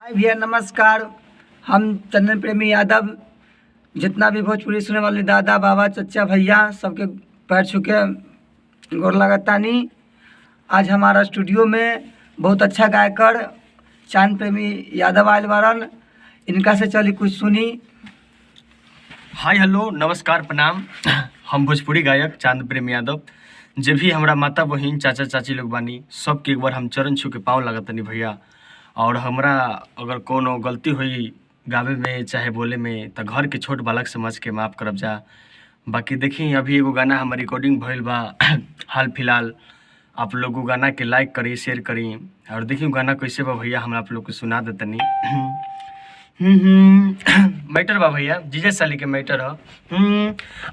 हाय भैया नमस्कार। हम चंदन प्रेमी यादव जितना भी भोजपुरी सुने वाले दादा बाबा चचा भैया सबके पैर छूके गोर लगतानी। आज हमारा स्टूडियो में बहुत अच्छा गायकर चांद प्रेमी यादव आयल बारन, इनका से चली कुछ सुनी। हाय हेलो नमस्कार प्रणाम। हम भोजपुरी गायक चांद प्रेमी यादव। जे भी हमारा माता बहन चाचा चाची लोग बानी सबके एक बार हम चरण छू के पाँव लगतनी भैया। और हमरा अगर कोनो गलती हुई गावे में चाहे बोले में तो घर के छोट बालक समझ के माफ़ करब जा। बाकी देखी अभी एगो गाना हमार रिकॉर्डिंग भइल बा हाल फिलहाल। आप लोग वो गाना के लाइक करी शेयर करी और देखी गाना कैसे बा भैया हम आप लोग को सुना देतनी। मैटर बा भैया जीजा साली के मैटर ह।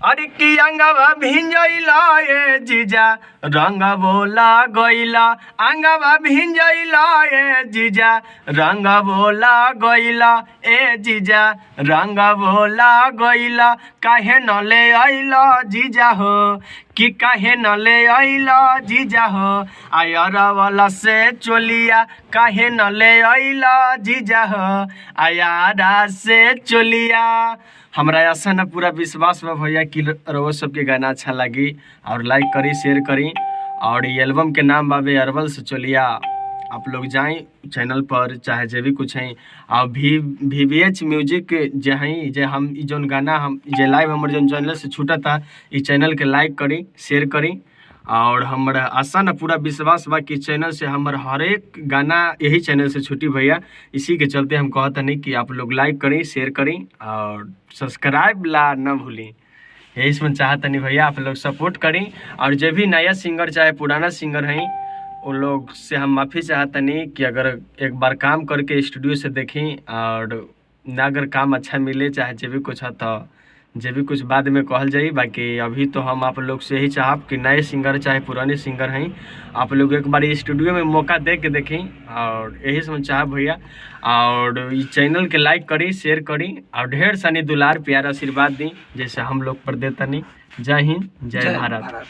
अरे की अंगवा भिंजइला ए जीजा रंग बोला गइला, अंगवा भिंजइला ए जीजा रंग बोला गइला, ए जीजा रंग बोला गइला, काहे न ले आइला जीजा हो, कि काहे न ले आइला जीजा हो, आयरा वाला से चोलिया काहे न ले आइला जीजा हो, आयारा से चोलिया। हमरा आशा न पूरा विश्वास बा भैया कि रउआ सबके गाना अच्छा लगी और लाइक करी शेयर करी। और ये एल्बम के नाम बाबे अरवल से चोलिया। आप लोग जाएं चैनल पर चाहे जे भी कुछ हैं और VVH म्यूजिक जे हैं जे हम जौन गाना हम जे लाइव हमारे जौन चैनल से छूटा था इस चैनल के लाइक करी शेयर करी। और हमारा आशा न पूरा विश्वास बा कि चैनल से हमार हर एक गाना यही चैनल से छूटी भैया। इसी के चलते हम कहते नहीं कि आप लोग लाइक करी शेयर करी और सब्सक्राइब ला न भूली। यही इसमें चाहते नहीं भैया आप लोग सपोर्ट करी। और जो भी नया सिंगर चाहे पुराना सिंगर हैं उन लोग से हम माफ़ी चाहते नहीं कि अगर एक बार काम करके स्टूडियो से देखें और ना अगर काम अच्छा मिले चाहे जो भी कुछ है तो जे भी कुछ बाद में कहल जाई। बाकी अभी तो हम आप लोग से यही चाहब कि नए सिंगर चाहे पुराने सिंगर हैं आप लोग एक बार स्टूडियो में मौका दे के देखें और यही समझ चाहब भैया। और इस चैनल के लाइक करी शेयर करी और ढेर सारी दुलार प्यार आशीर्वाद दी जैसे हम लोग पर देता नहीं। जय हिंद जय भारत।